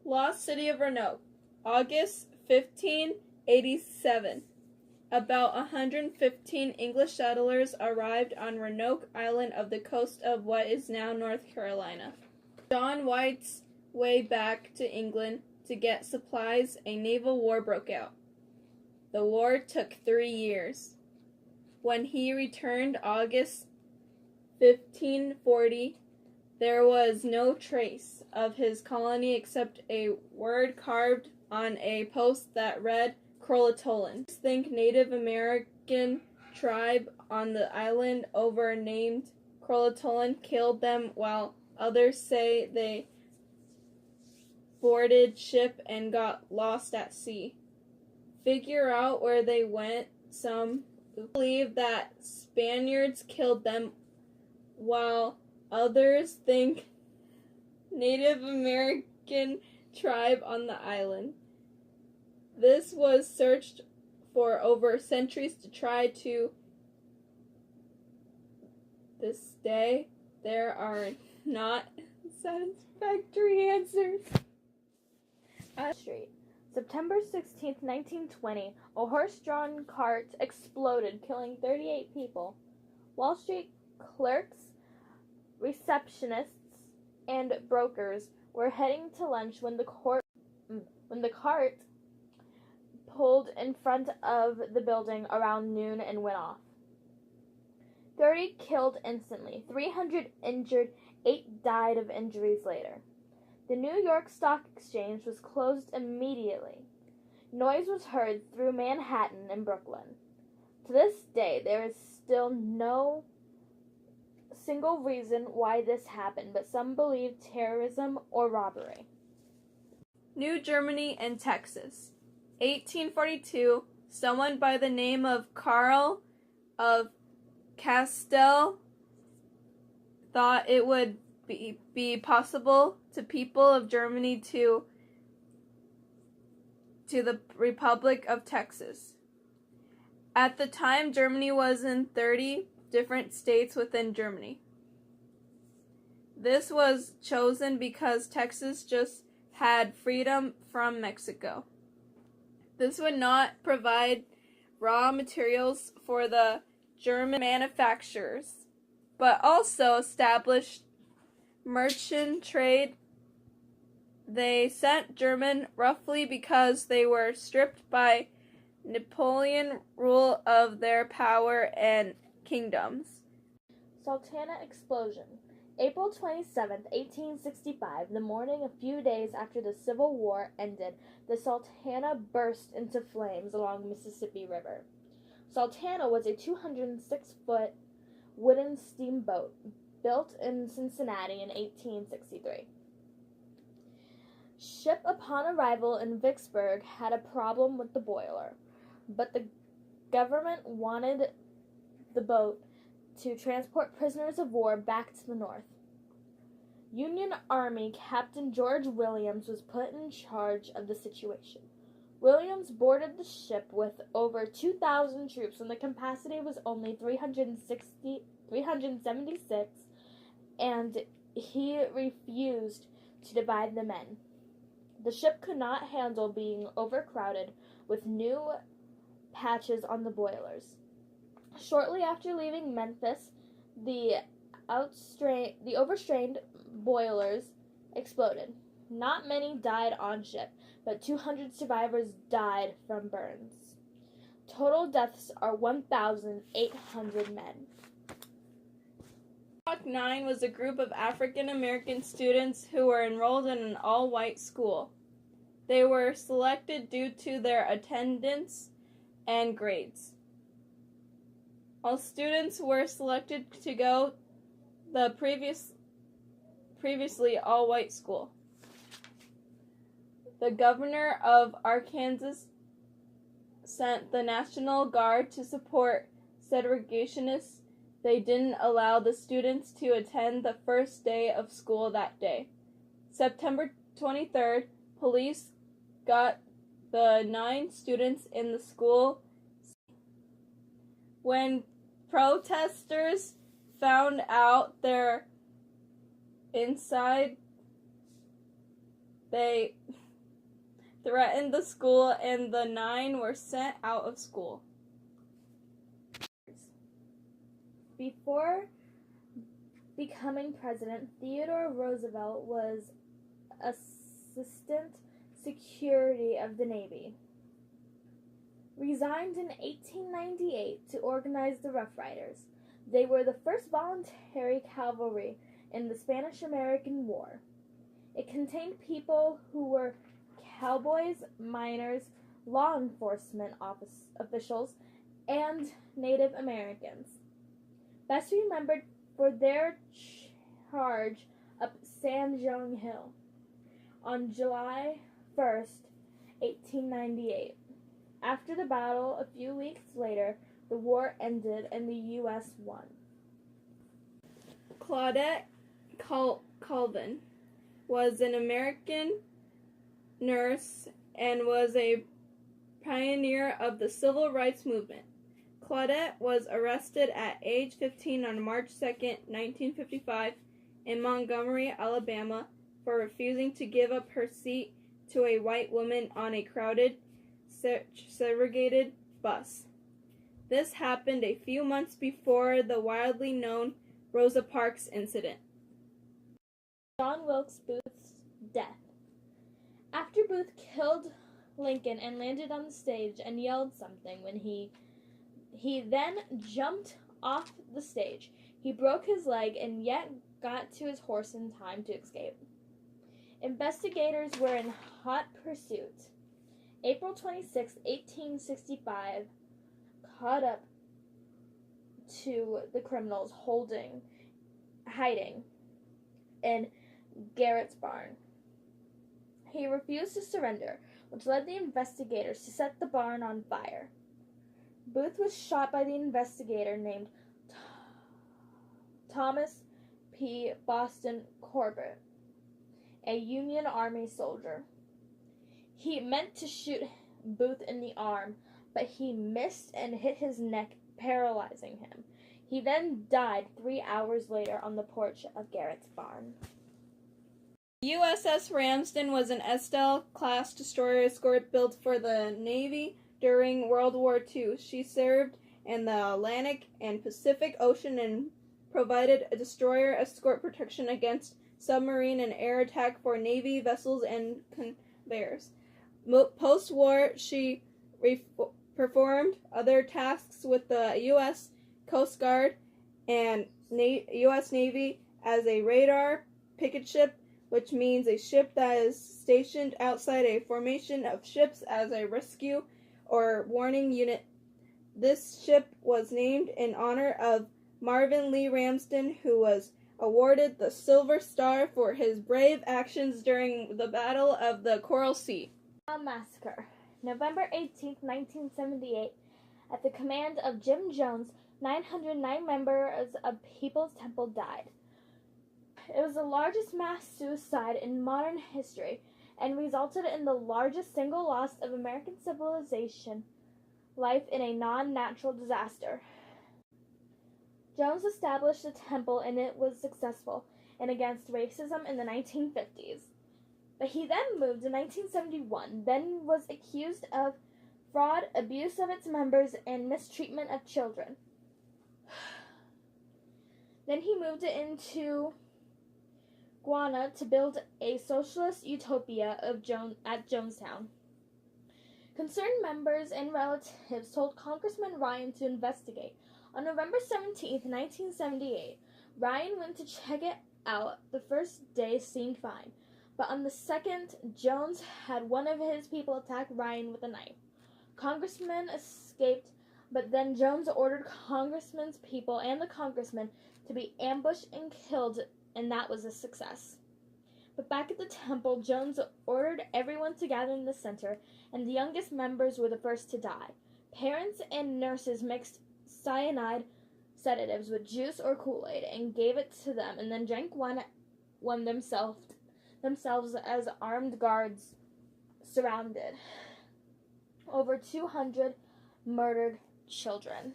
Lost City of Roanoke, August 1587. About 115 English settlers arrived on Roanoke Island off the coast of what is now North Carolina. On White's way back to England to get supplies, a naval war broke out. The war took 3 years. When he returned August 1540, there was no trace of his colony except a word carved on a post that read Croatoan. Think Native American tribe on the island overnamed Croatoan killed them, while others say they boarded ship and got lost at sea. Figure out where they went. Some believe that Spaniards killed them, while others think Native American tribe on the island. This was searched for over centuries to try to. This day, there are not satisfactory answers. Street. September 16, 1920, a horse-drawn cart exploded, killing 38 people. Wall Street clerks, receptionists, and brokers were heading to lunch when the cart pulled in front of the building around noon and went off. 30 killed instantly, 300 injured, 8 died of injuries later. The New York Stock Exchange was closed immediately. Noise was heard through Manhattan and Brooklyn. To this day, there is still no single reason why this happened, but some believe terrorism or robbery. New Germany and Texas. 1842, someone by the name of Karl of Castell thought it would be possible to people of Germany to the Republic of Texas. At the time, Germany was in 30 different states within Germany. This was chosen because Texas just had freedom from Mexico. This would not provide raw materials for the German manufacturers, but also established merchant trade. They sent German roughly because they were stripped by Napoleon rule of their power and kingdoms. Sultana explosion. April 27, 1865, the morning a few days after the Civil War ended, the Sultana burst into flames along the Mississippi River. Sultana was a 206-foot wooden steamboat built in Cincinnati in 1863. Ship upon arrival in Vicksburg had a problem with the boiler, but the government wanted the boat to transport prisoners of war back to the North. Union Army Captain George Williams was put in charge of the situation. Williams boarded the ship with over 2,000 troops when the capacity was only 376, and he refused to divide the men. The ship could not handle being overcrowded with new patches on the boilers. Shortly after leaving Memphis, the overstrained boilers exploded. Not many died on ship, but 200 survivors died from burns. Total deaths are 1,800 men. Rock 9 was a group of African American students who were enrolled in an all-white school. They were selected due to their attendance and grades. All students were selected to go the previously all-white school. The governor of Arkansas sent the National Guard to support segregationists. They didn't allow the students to attend the first day of school that day. September 23rd, police got the 9 students in the school. When protesters found out their inside, they threatened the school, and the 9 were sent out of school. Before becoming president, Theodore Roosevelt was Assistant Secretary of the Navy. Resigned in 1898 to organize the Rough Riders. They were the first voluntary cavalry in the Spanish-American War. It contained people who were cowboys, miners, law enforcement officials, and Native Americans. Best remembered for their charge up San Juan Hill on July 1st, 1898. After the battle, a few weeks later, the war ended and the U.S. won. Claudette Colvin was an American nurse and was a pioneer of the civil rights movement. Claudette was arrested at age 15 on March 2, 1955, in Montgomery, Alabama, for refusing to give up her seat to a white woman on a crowded, segregated bus. This happened a few months before the widely known Rosa Parks incident. John Wilkes Booth's death. After Booth killed Lincoln and landed on the stage and yelled something when he then jumped off the stage. He broke his leg and yet got to his horse in time to escape. Investigators were in hot pursuit. April 26, 1865, caught up to the criminals hiding in Garrett's barn. He refused to surrender, which led the investigators to set the barn on fire. Booth was shot by the investigator named Thomas P. Boston Corbett, a Union Army soldier. He meant to shoot Booth in the arm, but he missed and hit his neck, paralyzing him. He then died 3 hours later on the porch of Garrett's barn. USS Ramsden was an Estelle-class destroyer escort built for the Navy during World War II. She served in the Atlantic and Pacific Ocean and provided a destroyer escort protection against submarine and air attack for Navy vessels and convoys. Post-war, she performed other tasks with the U.S. Coast Guard and U.S. Navy as a radar picket ship, which means a ship that is stationed outside a formation of ships as a rescue or warning unit. This ship was named in honor of Marvin Lee Ramsden, who was awarded the Silver Star for his brave actions during the Battle of the Coral Sea. Massacre. November 18, 1978, at the command of Jim Jones, 909 members of People's Temple died. It was the largest mass suicide in modern history and resulted in the largest single loss of American civilization life in a non-natural disaster. Jones established a temple and it was successful and against racism in the 1950s. But he then moved in 1971, then was accused of fraud, abuse of its members, and mistreatment of children. Then he moved it into Guyana to build a socialist utopia at Jonestown. Concerned members and relatives told Congressman Ryan to investigate. On November 17, 1978, Ryan went to check it out. The first day seemed fine, but on the second, Jones had one of his people attack Ryan with a knife. Congressman escaped, but then Jones ordered Congressman's people and the congressman to be ambushed and killed, and that was a success. But back at the temple, Jones ordered everyone to gather in the center, and the youngest members were the first to die. Parents and nurses mixed cyanide sedatives with juice or Kool-Aid and gave it to them, and then drank one themselves as armed guards surrounded. Over 200 murdered children.